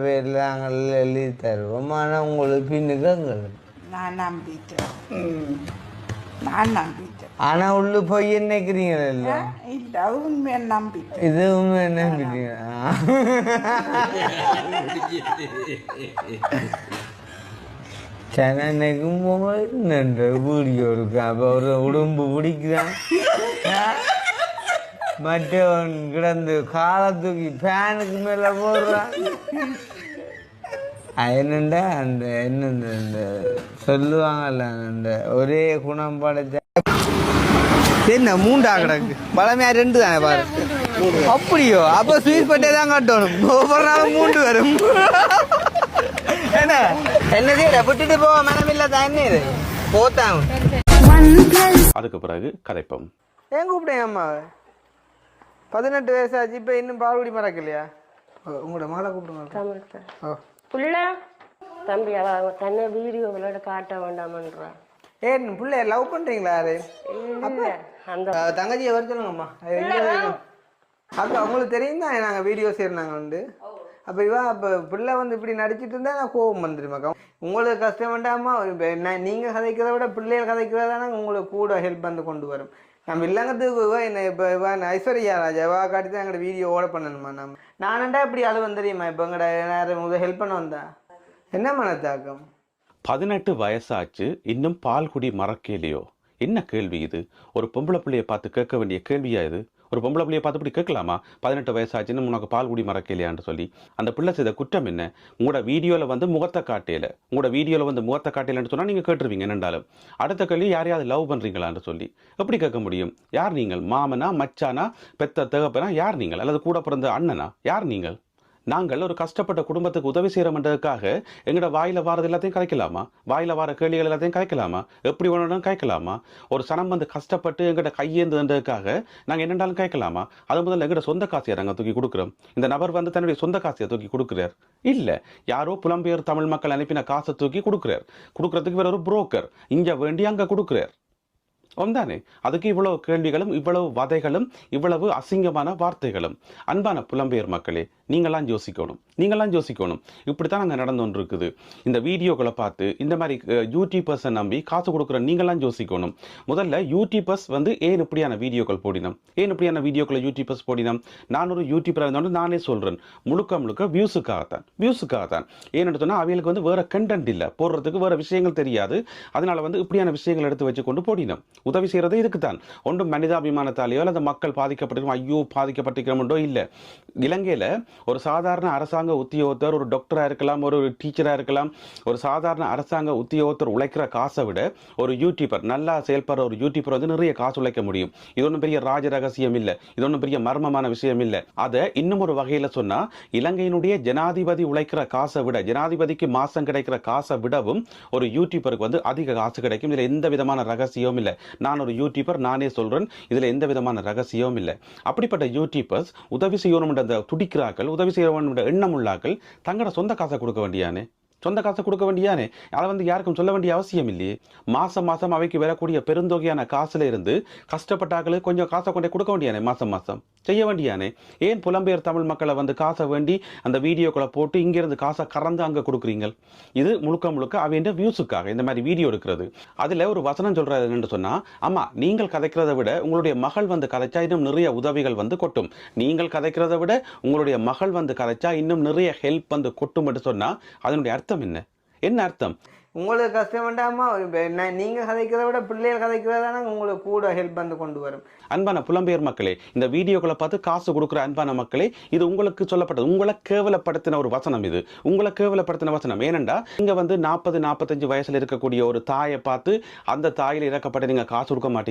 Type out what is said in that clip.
பேரில் நாங்கள் எழுதி தருவோம். ஆனால் உங்களுக்கு பின்னுக்கங்கள் நான் நம்பிட்டேன். நான் நம்பிட்டேன். ஆனால் உள்ளு போய் நினைக்கிறீங்களா? இல்லை இல்லை, உண்மையை நம்பிட்டேன். இது உண்மை நம்பிட்டீங்க. சென்னைக்கும் போகும்போது வீடியோ இருக்கு. அப்போ ஒரு உடம்பு பிடிக்கிறான், மற்றவன் கிடந்து காலை தூக்கி ஃபேனுக்கு மேலே போடுறான். என்னண்டா அந்த என்ன இந்த சொல்லுவாங்கல்ல, அந்த ஒரே குணம் படைச்ச என்ன மூண்டா கிடக்கு பழமையா ரெண்டு தானே பாரு. அப்படியோ? அப்போ ஸ்வீட் பட்டே தான் கட்டணும். ஒவ்வொரு நாளும் மூண்டு வரும். என்ன என்னதே விட்டுட்டு போக மனமில்ல தான். என்ன இது போத்தாங்க. அதுக்கு பிறகு கதைப்போம். ஏன் கூப்பிட்டேன் அம்மா? 18 வயசாச்சு, இப்போ இன்னும் பால்குடி மறக்கலையா? உங்களோட மகளை கூப்பிடுங்க. புள்ள தம்பி அவ தன்னை வீடியோ விளையாட காட்ட வேண்டாமன்றா. ஏன் பிள்ளைய லவ் பண்ணுறீங்களா? யாரு அந்த தங்கச்சியை வர சொல்லுங்கம்மா. அப்போ அவங்களுக்கு தெரியும் தான் நாங்கள் வீடியோ சேர்ந்தாங்க வந்து. அப்போ இவா இப்போ பிள்ளை வந்து இப்படி நடிச்சிட்டு இருந்தால் நான் கோபம் வந்துடுமாக்கா. உங்களுக்கு கஷ்டம் வேண்டாமா? இப்போ நீங்கள் கதைக்கிறத விட பிள்ளைகள் கதைக்கிறதானே உங்களுக்கு கூட ஹெல்ப் வந்து கொண்டு வரும். நம்ம இல்லங்கத்துக்கு என்ன இப்போ ஐஸ்வர்யா ராஜா வா காட்டி தான் எங்களோட வீடியோ ஓட பண்ணணுமா? நானண்டா இப்படி அது வந்துடுமா? இப்போ எங்கள்ட நேரம் ஹெல்ப் பண்ண வந்தா என்ன மனத்தாக்கம்? 18 வயசாச்சு, இன்னும் பால்குடி மறக்கலையோ? என்ன கேள்வி இது? ஒரு பொம்பளை பிள்ளையை பார்த்து கேட்க வேண்டிய கேள்வியா இது? ஒரு பொம்பளை பிள்ளையை பார்த்து இப்படி கேட்கலாமா? 18 வயசாச்சுன்னு உனக்கு பால்குடி மறக்கலையான்னு சொல்லி. அந்த பிள்ளை செய்த குற்றம் என்ன? உங்களோட வீடியோவில் வந்து முகத்தை காட்டையில, உங்களோட வீடியோவில் வந்து முகத்தை காட்டையிலன்னு சொன்னால் நீங்கள் கேட்டுருவீங்க. என்னென்றாலும் அடுத்த கேள்வி, யாரையாவது லவ் பண்ணுறீங்களான்னு சொல்லி எப்படி கேட்க முடியும்? யார் நீங்கள்? மாமனா, மச்சானா, பெத்த தகப்பனா? யார் நீங்கள்? அல்லது கூட பிறந்த அண்ணனா? யார் நீங்கள்? நாங்கள் ஒரு கஷ்டப்பட்ட குடும்பத்துக்கு உதவி செய்கிறோம்ன்றதுக்காக எங்களோட வாயில் வாரது எல்லாத்தையும் கலைக்கலாமா? வாயில் வார கேள்விகள் எல்லாத்தையும் கலைக்கலாமா? எப்படி வேணும் கலைக்கலாமா? ஒரு சனம் வந்து கஷ்டப்பட்டு எங்கள்கிட்ட கையேந்துன்றதுக்காக நாங்கள் என்னென்னாலும் கலைக்கலாமா? அது முதல்ல எங்கள்கிட்ட சொந்த காசியை நாங்கள் தூக்கி கொடுக்குறோம். இந்த நபர் வந்து தன்னுடைய சொந்த காசியை தூக்கி கொடுக்குறார் இல்லை, யாரோ புலம்பெயர் தமிழ் மக்கள் அனுப்பின காசை தூக்கி கொடுக்குறார். கொடுக்குறதுக்கு வேற ஒரு புரோக்கர் இங்கே வேண்டி அங்கே கொடுக்குறார். ஒன்றானே அதுக்கு இவ்வளவு கேள்விகளும், இவ்வளவு வதைகளும், இவ்வளவு அசிங்கமான வார்த்தைகளும். அன்பான புலம்பெயர் மக்களே, நீங்களாம் யோசிக்கணும், நீங்களாம் யோசிக்கணும். இப்படித்தான் நாங்கள் நடந்து கொண்டு இருக்குது. இந்த வீடியோக்களை பார்த்து இந்த மாதிரி யூடியூபர்ஸை நம்பி காசு கொடுக்குற நீங்களாம் யோசிக்கணும். முதல்ல யூடியூபர்ஸ் வந்து ஏன் இப்படியான வீடியோக்கள் போடினோம்? ஏன் இப்படியான வீடியோக்களை யூடியூபர்ஸ் போடினோம்? நான் ஒரு யூடியூபராக இருந்தோன்னு நானே சொல்கிறேன், முழுக்க முழுக்க வியூஸுக்காகத்தான். ஏன்னு சொன்னால் அவைகளுக்கு வந்து வேறு கண்டென்ட் இல்லை, போடுறதுக்கு வேறு விஷயங்கள் தெரியாது. அதனால் வந்து இப்படியான விஷயங்கள் எடுத்து வச்சு கொண்டு போடினோம். உதவி செய்யறது இதுக்கு தான். ஒன்றும் மனிதாபிமானத்தாலேயோ அல்லது மக்கள் பாதிக்கப்பட்டிருக்கோம், ஐயோ பாதிக்கப்பட்டிருக்கிறோம்டோ இல்லை. இலங்கையில் ஒரு சாதாரண அரசாங்க உத்தியோகத்தர், ஒரு டாக்டராக இருக்கலாம், ஒரு டீச்சராக இருக்கலாம், ஒரு சாதாரண அரசாங்க உத்தியோகத்தர் உழைக்கிற காசை விட ஒரு யூடியூபர், நல்லா செயல்படுற ஒரு யூடியூபர் வந்து நிறைய காசு உழைக்க முடியும். இது ஒன்றும் பெரிய ராஜ ரகசியம் இல்லை, இது ஒன்றும் பெரிய மர்மமான விஷயம் இல்லை. அதை இன்னும் ஒரு வகையில் சொன்னால், இலங்கையினுடைய ஜனாதிபதி உழைக்கிற காசை விட, ஜனாதிபதிக்கு மாதம் கிடைக்கிற காசை விடவும் ஒரு யூடியூபருக்கு வந்து அதிக காசு கிடைக்கும். இதில் எந்த விதமான ரகசியமும் இல்லை. நான் ஒரு யூடியூபர், நானே சொல்றேன், இதுல எந்த விதமான ரகசியமும் இல்லை. அப்படிப்பட்ட யூடியூபர்ஸ் உதவி செய்யணும் துடிக்கிறார்கள், உதவி செய்யணும் எண்ணம் உள்ளாக்கள் தங்களோட சொந்த காசை கொடுக்க வேண்டியானே, சொந்த காசை கொடுக்க வேண்டியானே. அதை வந்து யாருக்கும் சொல்ல வேண்டிய அவசியம் இல்லையே. மாசம் மாசம் அவைக்கு வரக்கூடிய பெருந்தொகையான காசுல இருந்து கஷ்டப்பட்டாக்களுக்கு கொஞ்சம் காசை கொண்டே கொடுக்க வேண்டியானே, மாசம் மாசம் செய்ய வேண்டியானே. ஏன் புலம்பெயர் தமிழ் மக்களை வந்து காசை வேண்டி அந்த வீடியோக்களை போட்டு இங்கிருந்து காசை கறந்து அங்கே கொடுக்குறீங்க? இது முழுக்க முழுக்க அவைய வியூஸுக்காக இந்த மாதிரி வீடியோ எடுக்கிறது. அதில் ஒரு வசனம் சொல்றது என்னன்னு சொன்னா, ஆமா நீங்கள் கதைக்கிறத விட உங்களுடைய மகள் வந்து கதைச்சா இன்னும் நிறைய உதவிகள் வந்து கொட்டும். நீங்கள் கதைக்கிறத விட உங்களுடைய மகள் வந்து கதைச்சா இன்னும் நிறைய ஹெல்ப் வந்து கொட்டும் என்று சொன்னா அதனுடைய அர்த்தம் என்ன அர்த்தம்? உங்களுக்கு கஷ்டம் வேண்டாமா? நீங்கள் கதைக்கிறத விட பிள்ளைகள் கதைக்கிறதானே உங்களுக்கு கூட ஹெல்ப் வந்து கொண்டு வரும். அன்பான புலம்பெயர் மக்களே, இந்த வீடியோக்களை பார்த்து காசு கொடுக்குற அன்பான மக்களே, இது உங்களுக்கு சொல்லப்பட்டது, உங்களை கேவலப்படுத்தின ஒரு வசனம். இது உங்களை கேவலப்படுத்தின வசனம். ஏனென்றா நீங்க வந்து 40-45 வயசுல இருக்கக்கூடிய ஒரு தாயை பார்த்து அந்த தாயில் இறக்கப்பட்ட நீங்க காசு கொடுக்க மாட்டீங்க.